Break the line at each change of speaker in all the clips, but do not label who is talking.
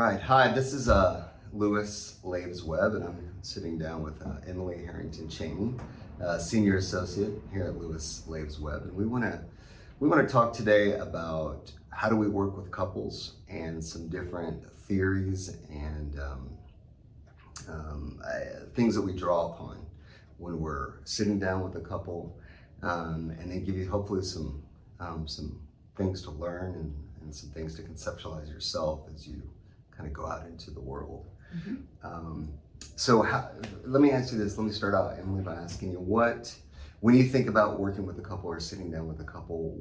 right. Hi, this is Laves-Webb, and I'm sitting down with Emily Harrington-Cheney, Senior Associate here at Laves-Webb. And we want to talk today about how do we work with couples and some different theories and things that we draw upon when we're sitting down with a couple, and then give you hopefully some things to learn and some things to conceptualize yourself as you kind of go out into the world. Mm-hmm. Let me ask you this. Let me start out, Emily, by asking you, when you think about working with a couple or sitting down with a couple,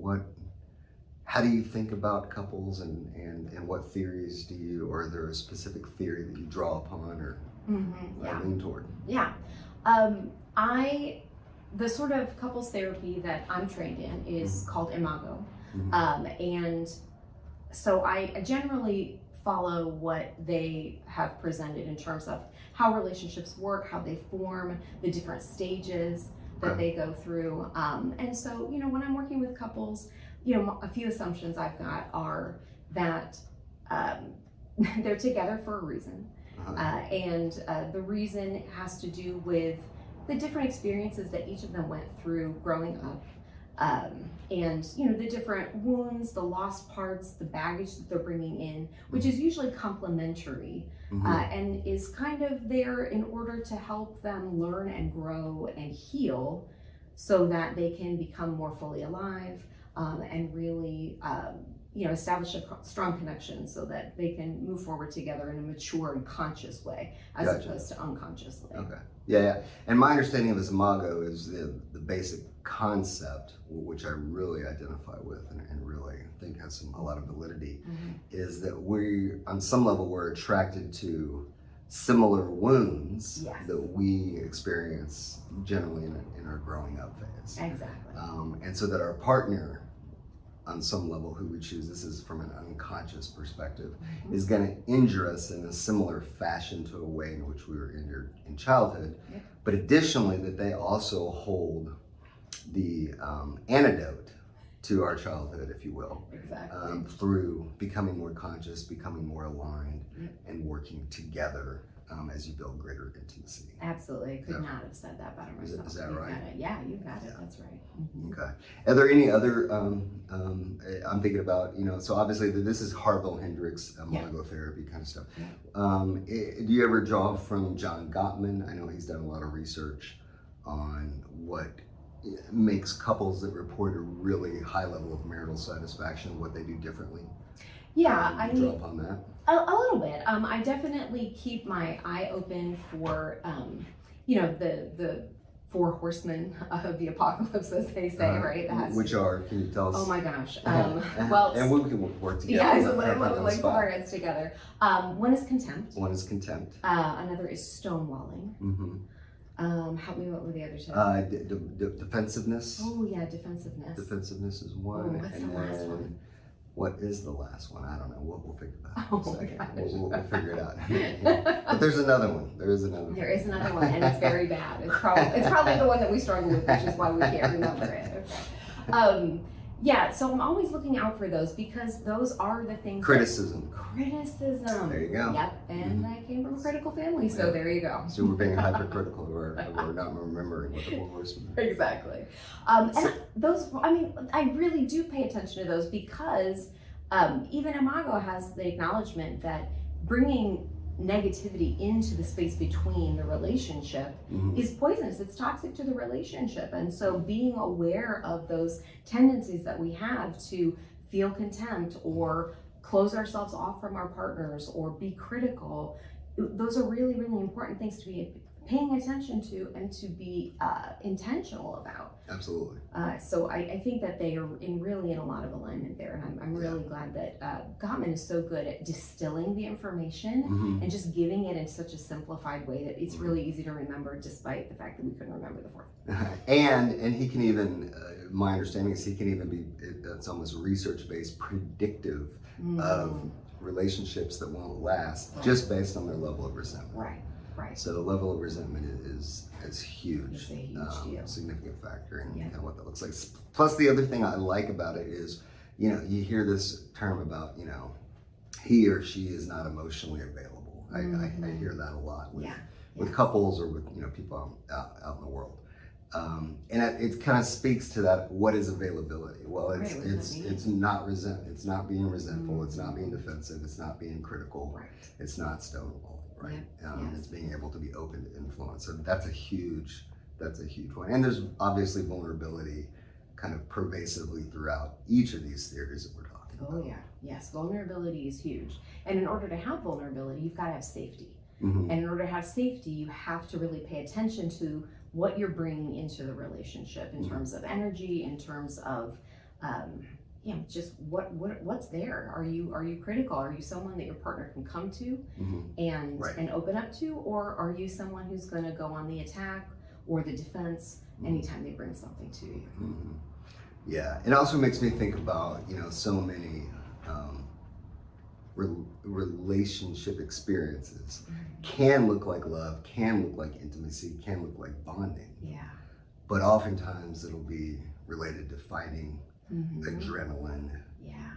how do you think about couples and what theories do you, or is there a specific theory that you draw upon or lean toward?
Yeah. The sort of couples therapy that I'm trained in is called Imago. And so I generally follow what they have presented in terms of how relationships work, how they form, the different stages that they go through. And so, when I'm working with couples, a few assumptions I've got are that they're together for a reason. And the reason has to do with the different experiences that each of them went through growing up. And the different wounds, the lost parts, the baggage that they're bringing in, which is usually complementary, and is kind of there in order to help them learn and grow and heal so that they can become more fully alive, and really establish a strong connection so that they can move forward together in a mature and conscious way as opposed to unconsciously.
Okay. Yeah. And my understanding of this Imago is the basic concept, which I really identify with and really think has a lot of validity, is that we, on some level, we're attracted to similar wounds that we experience generally in our growing up phase.
Exactly.
And so that our partner, on some level, who we choose, this is from an unconscious perspective, is going to injure us in a similar fashion to a way in which we were injured in childhood. But additionally, that they also hold the antidote to our childhood, if you will, through becoming more conscious, becoming more aligned, and working together as you build greater intimacy.
Absolutely. I could not have said that better myself.
Is that right?
Yeah, you got it. That's right.
Okay. Are there any other, I'm thinking about, so obviously this is Harville Hendricks, Imago therapy kind of stuff. Do you ever draw from John Gottman? I know he's done a lot of research on what makes couples that report a really high level of marital satisfaction, what they do differently.
Yeah,
I draw upon that.
A little bit. I definitely keep my eye open for, the four horsemen of the apocalypse, as they say, right?
Which are, can you tell us?
Oh my gosh.
And we can work together.
Yeah, so like put our heads together. One is contempt. Another is stonewalling. Help me, what were the other two?
Defensiveness.
Oh yeah, defensiveness.
Defensiveness is one.
What's the last one?
What is the last one? I don't know. We'll figure that out
in
a second. We'll figure it out. But there's another one. There is another one, and it's very bad. It's probably the one that we struggle with, which is why we can't remember it. Okay. So I'm always looking out for those because those are the things. Criticism.
There
you go.
Yep. And I came from a critical family, so there you go.
So we're being hypercritical, or not remembering what the four horsemen are.
Exactly. And those, I really do pay attention to those because even Imago has the acknowledgement that bringing negativity into the space between the relationship is poisonous. It's toxic to the relationship. And so being aware of those tendencies that we have to feel contempt or close ourselves off from our partners or be critical, those are really, really important things to be paying attention to and to be intentional about.
Absolutely.
So I think that they are really in a lot of alignment there, and I'm really glad that Gottman is so good at distilling the information and just giving it in such a simplified way that it's really easy to remember, despite the fact that we couldn't remember the fourth.
And he can even, my understanding is he can even be, it's almost research-based, predictive of relationships that won't last just based on their level of resentment.
Right.
So the level of resentment is huge.
It's a huge deal.
Significant factor in kind of what that looks like. Plus, the other thing I like about it is, you hear this term about, he or she is not emotionally available. I hear that a lot with couples or with people out in the world. And it kind of speaks to that. What is availability? Well, it's not it's not being resentful. It's not being defensive. It's not being critical.
Right.
It's not stonewalling. Right.
Yes.
It's being able to be open to influence. So that's a huge one. And there's obviously vulnerability kind of pervasively throughout each of these theories that we're talking about.
Oh yeah. Yes. Vulnerability is huge. And in order to have vulnerability, you've got to have safety.
Mm-hmm.
And in order to have safety, you have to really pay attention to what you're bringing into the relationship in terms of energy, in terms of, just what's there. Are you critical? Are you someone that your partner can come to and open up to, or are you someone who's going to go on the attack or the defense anytime they bring something to you?
Mm-hmm. Yeah, it also makes me think about so many relationship experiences can look like love, can look like intimacy, can look like bonding.
Yeah.
But oftentimes it'll be related to fighting, adrenaline,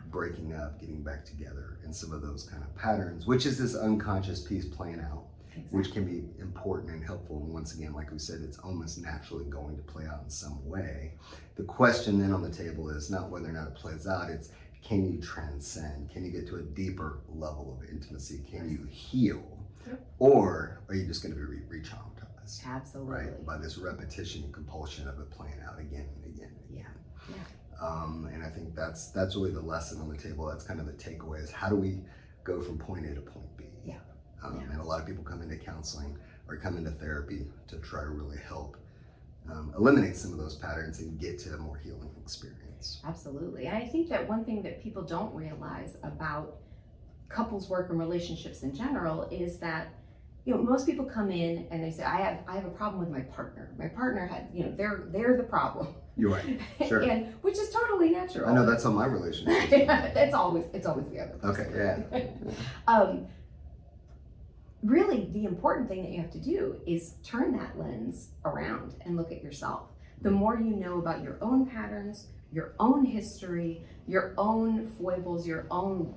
breaking up, getting back together, and some of those kind of patterns, which is this unconscious piece playing out, which can be important and helpful. And once again, like we said, it's almost naturally going to play out in some way. The question then on the table is not whether or not it plays out, it's can you transcend? Can you get to a deeper level of intimacy? Can you heal? Or are you just going to be re-traumatized?
Absolutely.
Right? By this repetition and compulsion of it playing out again and again and again. And I think that's really the lesson on the table. That's kind of the takeaway is how do we go from point A to point B? And a lot of people come into counseling or come into therapy to try to really help eliminate some of those patterns and get to a more healing experience.
Absolutely. And I think that one thing that people don't realize about couples work and relationships in general is that most people come in and they say, I have a problem with my partner. My partner had, they're the problem.
You're right. Sure.
And which is totally natural.
I know that's on my relationship.
It's always the other person.
Okay. Yeah.
Really, the important thing that you have to do is turn that lens around and look at yourself. The more you know about your own patterns, your own history, your own foibles, your own,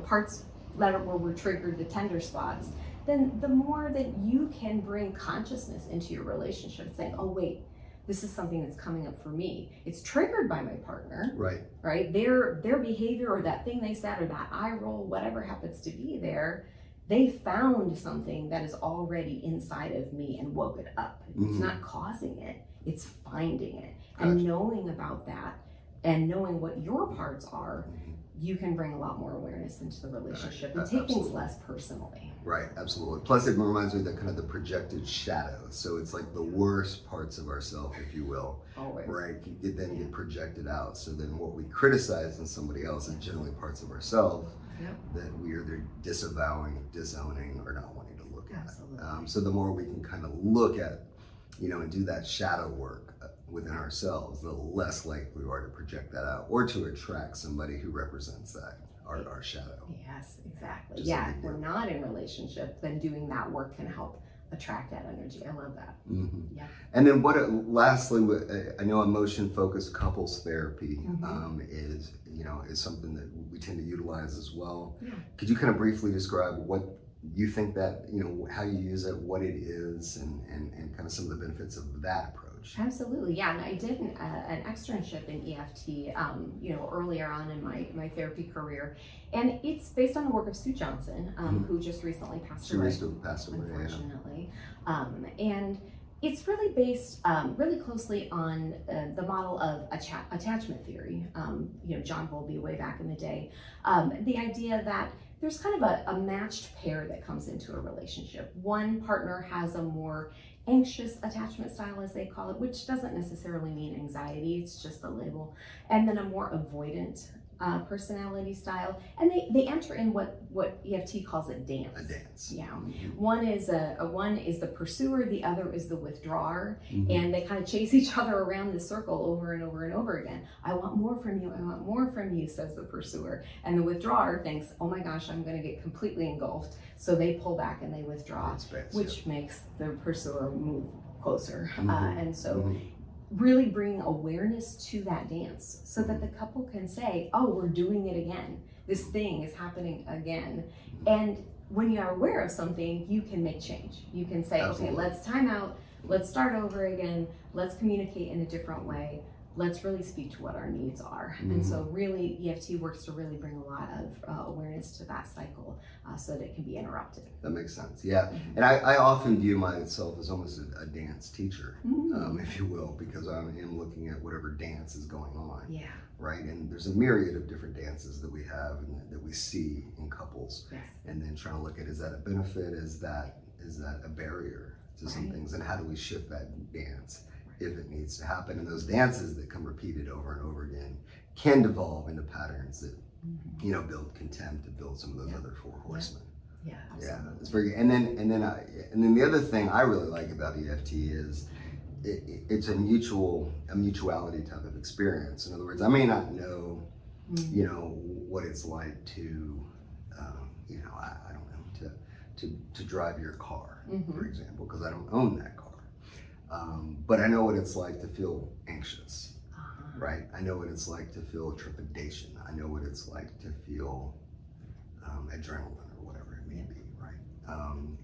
parts that where we're triggered, the tender spots, then the more that you can bring consciousness into your relationship, saying, oh wait, this is something that's coming up for me. It's triggered by my partner. Right? Their behavior or that thing they said or that eye roll, whatever happens to be there, they found something that is already inside of me and woke it up. It's not causing it, it's finding it. Gotcha. And knowing about that and knowing what your parts are, you can bring a lot more awareness into the relationship and take things less personally.
Right, absolutely. Plus it reminds me of that kind of the projected shadow. So it's like the worst parts of ourselves, if you will.
Always.
Right, get projected out. So then what we criticize in somebody else is generally parts of ourselves that we are either disavowing, disowning, or not wanting to look at. So the more we can kind of look at, and do that shadow work within ourselves, the less likely we are to project that out or to attract somebody who represents that, our shadow.
Yes, exactly. If we're not in relationship, then doing that work can help attract that energy. I love that. Yeah.
And then lastly, I know emotion-focused couples therapy is something that we tend to utilize as well. Yeah. Could you kind of briefly describe what you think that, how you use it, what it is, and kind of some of the benefits of that approach?
Absolutely, yeah. And I did an externship in EFT, earlier on in my therapy career, and it's based on the work of Sue Johnson, who just recently passed away. Unfortunately, and it's really based really closely on the model of attachment theory. John Bowlby way back in the day, the idea that there's kind of a matched pair that comes into a relationship. One partner has a more anxious attachment style, as they call it, which doesn't necessarily mean anxiety, it's just a label. And then a more avoidant personality style. And they enter in what EFT calls a dance.
A dance.
Yeah. One is the pursuer, the other is the withdrawer, and they kind of chase each other around the circle over and over and over again. I want more from you, I want more from you, says the pursuer. And the withdrawer thinks, oh my gosh, I'm going to get completely engulfed. So they pull back and they withdraw, which makes the pursuer move closer. And so really bringing awareness to that dance so that the couple can say, oh, we're doing it again. This thing is happening again. And when you are aware of something, you can make change. You can say,
Absolutely.
okay, let's time out. Let's start over again. Let's communicate in a different way. Let's really speak to what our needs are. And so really EFT works to really bring a lot of awareness to that cycle so that it can be interrupted.
That makes sense. Yeah. And I often view myself as almost a dance teacher, if you will, because I am looking at whatever dance is going on.
Yeah.
Right. And there's a myriad of different dances that we have and that we see in couples.
Yes.
And then trying to look at, is that a benefit? Is that a barrier to some things? And how do we shift that dance if it needs to happen? And those dances that come repeated over and over again can devolve into patterns that, you know, build contempt and build some of those other four horsemen.
Yeah, absolutely.
Yeah, it's very. And then the other thing I really like about EFT is it's a mutuality type of experience. In other words, I may not know, you know, what it's like to, you know, I don't know, to drive your car, for example, because I don't own that car. But I know what it's like to feel anxious, right? I know what it's like to feel trepidation. I know what it's like to feel adrenaline or whatever it may be, right?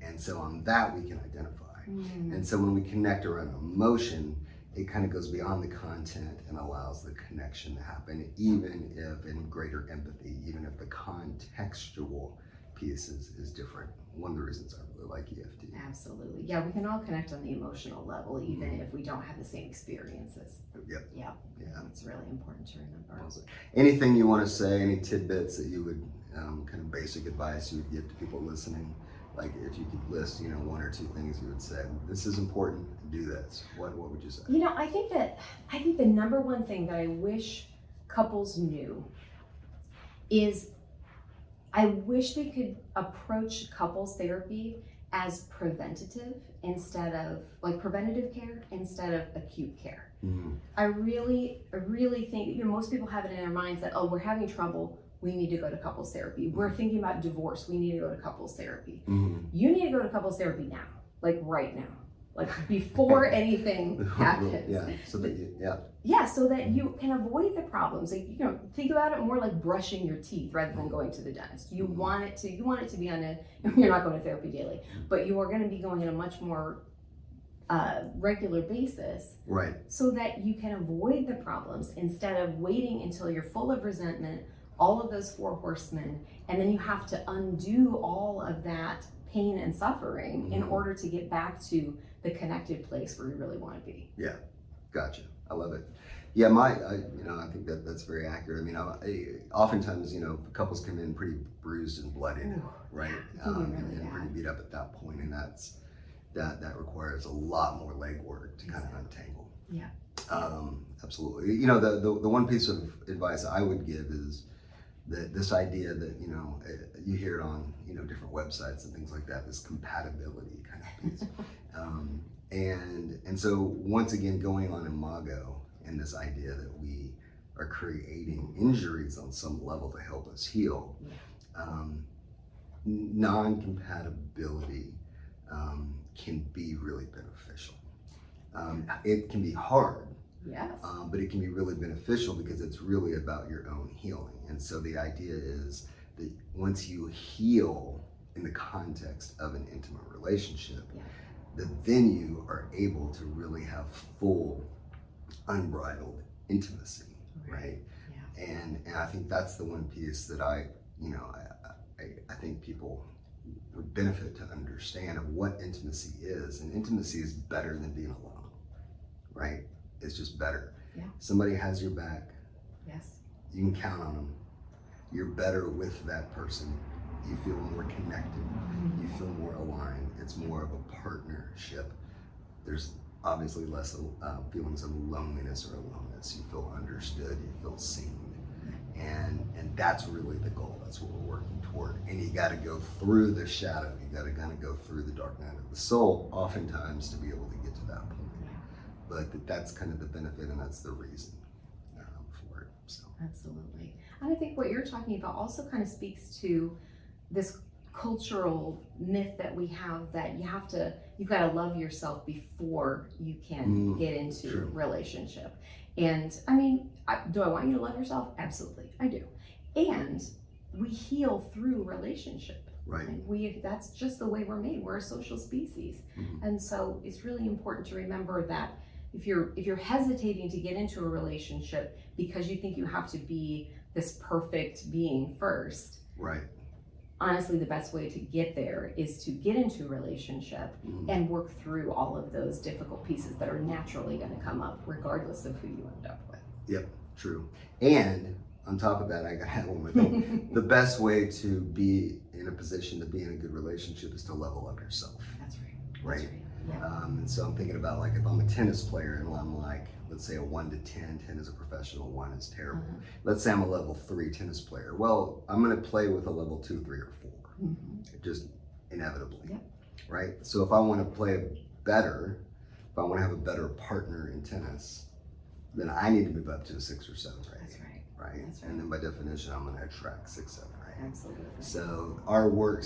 And so on that we can identify. And so when we connect around emotion, it kind of goes beyond the content and allows the connection to happen, even if in greater empathy, even if the contextual piece is different. One of the reasons I really like EFT.
Absolutely. Yeah, we can all connect on the emotional level, even if we don't have the same experiences.
Yep.
Yeah.
Yeah.
It's really important to remember.
Anything you want to say, any tidbits that you would, kind of basic advice you would give to people listening? Like if you could list, you know, one or two things you would say, this is important, do this. What would you say?
You know, I think the number one thing that I wish couples knew is I wish they could approach couples therapy as preventative instead of like preventative care instead of acute care. I really think, you know, most people have it in their minds that, oh, we're having trouble, we need to go to couples therapy. We're thinking about divorce, we need to go to couples therapy. You need to go to couples therapy now, like right now, like before anything happens.
Yeah, so that you,
so that you can avoid the problems. Like, you know, think about it more like brushing your teeth rather than going to the dentist. You want it to be on a, you're not going to therapy daily, but you are going to be going on a much more regular basis,
right?
So that you can avoid the problems instead of waiting until you're full of resentment, all of those four horsemen, and then you have to undo all of that pain and suffering in order to get back to the connected place where you really want to be.
Yeah, gotcha. I love it. Yeah, you know, I think that's very accurate. I mean, oftentimes, you know, couples come in pretty bruised and bloodied, right? And pretty beat up at that point, and that requires a lot more legwork to kind of untangle.
Yeah.
Absolutely. You know, the one piece of advice I would give is that this idea that, you know, you hear it on, you know, different websites and things like that, this compatibility kind of piece. And so once again, going on Imago and this idea that we are creating injuries on some level to help us heal, non-compatibility can be really beneficial. It can be hard.
Yes.
But it can be really beneficial because it's really about your own healing. And so the idea is that once you heal in the context of an intimate relationship, that then you are able to really have full, unbridled intimacy, right? Yeah. And I think that's the one piece that I think people would benefit to understand of what intimacy is. And intimacy is better than being alone, right? It's just better.
Yeah.
Somebody has your back.
Yes.
You can count on them. You're better with that person. You feel more connected. You feel more aligned. It's more of a partnership. There's obviously less feelings of loneliness or aloneness. You feel understood. You feel seen. And that's really the goal. That's what we're working toward. And you got to go through the shadow. You got to kind of go through the dark night of the soul, oftentimes, to be able to get to that point. But that's kind of the benefit, and that's the reason for it. So.
Absolutely. And I think what you're talking about also kind of speaks to this cultural myth that we have that you've got to love yourself before you can get into
true.
relationship. And I mean, do I want you to love yourself? Absolutely, I do. And we heal through relationship.
Right.
That's just the way we're made. We're a social species.
Mm-hmm.
And so it's really important to remember that if you're hesitating to get into a relationship because you think you have to be this perfect being first,
Right.
honestly, the best way to get there is to get into a relationship and work through all of those difficult pieces that are naturally going to come up regardless of who you end up with.
Yep, true. And on top of that, I gotta add one more thing. The best way to be in a position to be in a good relationship is to level up yourself.
That's right.
Right.
That's right. Yeah.
And so I'm thinking about, like, if I'm a tennis player and I'm like, let's say a 1 to 10, 10 is a professional, 1 is terrible. Let's say I'm a level 3 tennis player. Well, I'm gonna play with a level 2, 3, or 4, just inevitably, right? So if I wanna play better, if I wanna have a better partner in tennis, then I need to move up to a 6 or 7, right?
That's right.
Right?
That's right.
And then by definition, I'm gonna attract 6, 7, right?
Absolutely.
So our work,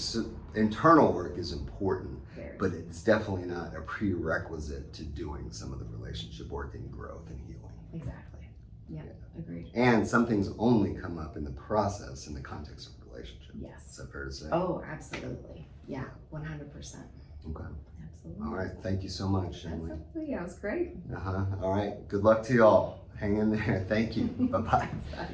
internal work is important,
Very.
but it's definitely not a prerequisite to doing some of the relationship work and growth and healing.
Exactly. Yeah. Agreed.
And some things only come up in the process in the context of a relationship.
Yes.
Is that fair to say?
Oh, absolutely. Yeah. 100%.
Okay.
Absolutely.
All right. Thank you so much, Emily.
Absolutely. Yeah, it was great.
All right. Good luck to y'all. Hang in there. Thank you. Bye-bye.
Bye.